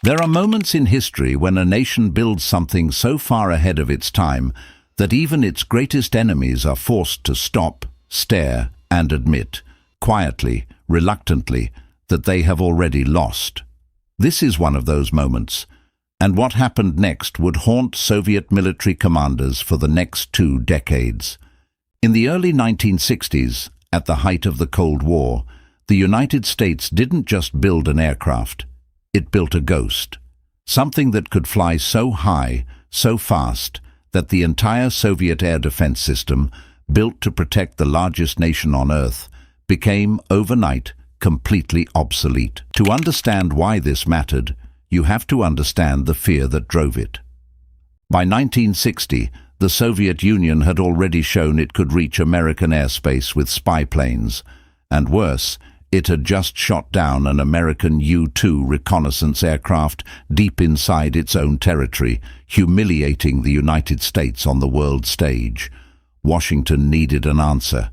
There are moments in history when a nation builds something so far ahead of its time that even its greatest enemies are forced to stop, stare, and admit, quietly, reluctantly, that they have already lost. This is one of those moments, and what happened next would haunt Soviet military commanders for the next 2 decades. In the early 1960s, at the height of the Cold War, the United States didn't just build an aircraft, it built a ghost. Something that could fly so high, so fast, that the entire Soviet air defense system, built to protect the largest nation on Earth, became, overnight, completely obsolete. To understand why this mattered, you have to understand the fear that drove it. By 1960, the Soviet Union had already shown it could reach American airspace with spy planes, and worse, it had just shot down an American U-2 reconnaissance aircraft deep inside its own territory, humiliating the United States on the world stage. Washington needed an answer,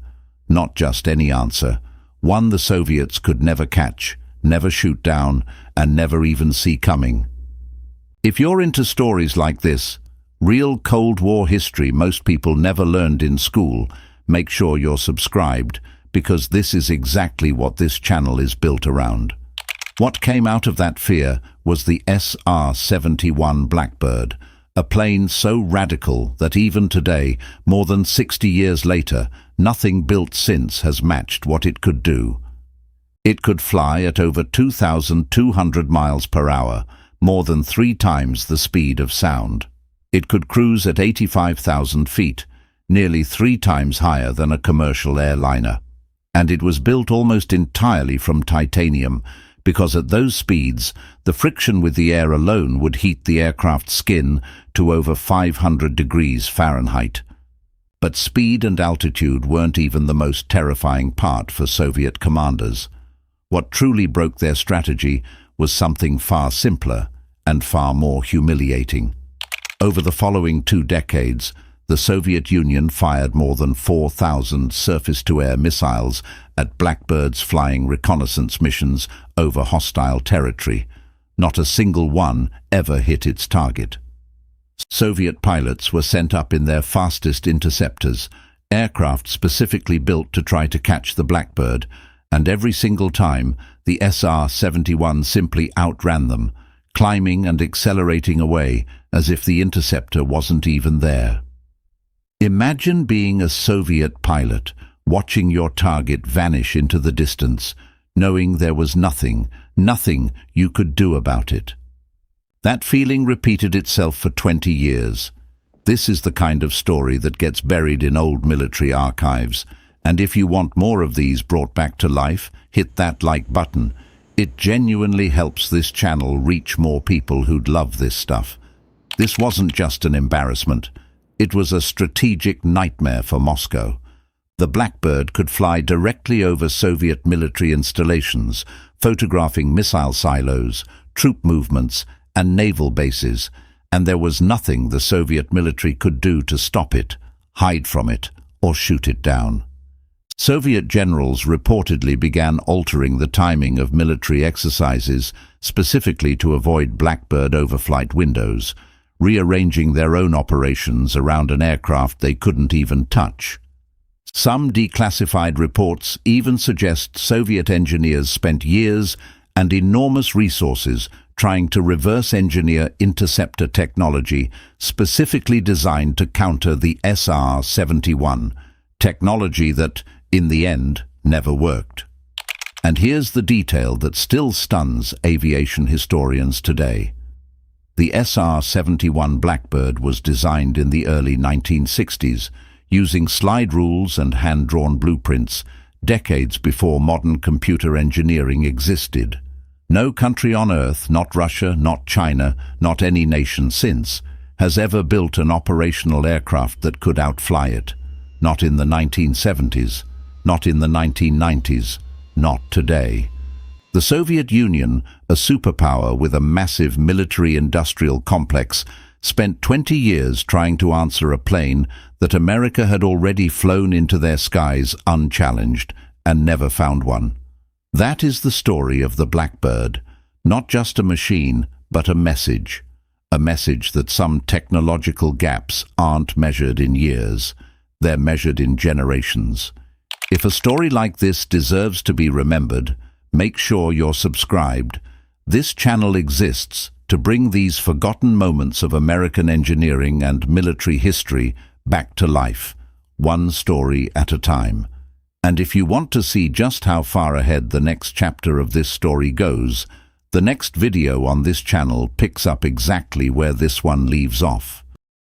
not just any answer, one the Soviets could never catch, never shoot down, and never even see coming. If you're into stories like this, real Cold War history most people never learned in school, make sure you're subscribed, because this is exactly what this channel is built around. What came out of that fear was the SR-71 Blackbird, a plane so radical that even today, more than 60 years later, nothing built since has matched what it could do. It could fly at over 2,200 miles per hour, more than 3 times the speed of sound. It could cruise at 85,000 feet, nearly 3 times higher than a commercial airliner. And it was built almost entirely from titanium, because at those speeds, the friction with the air alone would heat the aircraft's skin to over 500 degrees Fahrenheit. But speed and altitude weren't even the most terrifying part for Soviet commanders. What truly broke their strategy was something far simpler and far more humiliating. Over the following 2 decades, the Soviet Union fired more than 4,000 surface-to-air missiles at Blackbird's flying reconnaissance missions over hostile territory. Not a single one ever hit its target. Soviet pilots were sent up in their fastest interceptors, aircraft specifically built to try to catch the Blackbird, and every single time, the SR-71 simply outran them, climbing and accelerating away as if the interceptor wasn't even there. Imagine being a Soviet pilot, watching your target vanish into the distance, knowing there was nothing you could do about it. That feeling repeated itself for 20 years. This is the kind of story that gets buried in old military archives, and if you want more of these brought back to life, hit that like button. It genuinely helps this channel reach more people who'd love this stuff. This wasn't just an embarrassment. It was a strategic nightmare for Moscow. The Blackbird could fly directly over Soviet military installations, photographing missile silos, troop movements, and naval bases, and there was nothing the Soviet military could do to stop it, hide from it, or shoot it down. Soviet generals reportedly began altering the timing of military exercises, specifically to avoid Blackbird overflight windows, rearranging their own operations around an aircraft they couldn't even touch. Some declassified reports even suggest Soviet engineers spent years and enormous resources trying to reverse engineer interceptor technology specifically designed to counter the SR-71, technology that, in the end, never worked. And here's the detail that still stuns aviation historians today. The SR-71 Blackbird was designed in the early 1960s, using slide rules and hand-drawn blueprints, decades before modern computer engineering existed. No country on Earth, not Russia, not China, not any nation since, has ever built an operational aircraft that could outfly it. Not in the 1970s, not in the 1990s, not today. The Soviet Union, a superpower with a massive military-industrial complex, spent 20 years trying to answer a plane that America had already flown into their skies unchallenged and never found one. That is the story of the Blackbird, not just a machine, but a message that some technological gaps aren't measured in years, they're measured in generations. If a story like this deserves to be remembered, make sure you're subscribed. This channel exists to bring these forgotten moments of American engineering and military history back to life, one story at a time. And if you want to see just how far ahead the next chapter of this story goes, the next video on this channel picks up exactly where this one leaves off.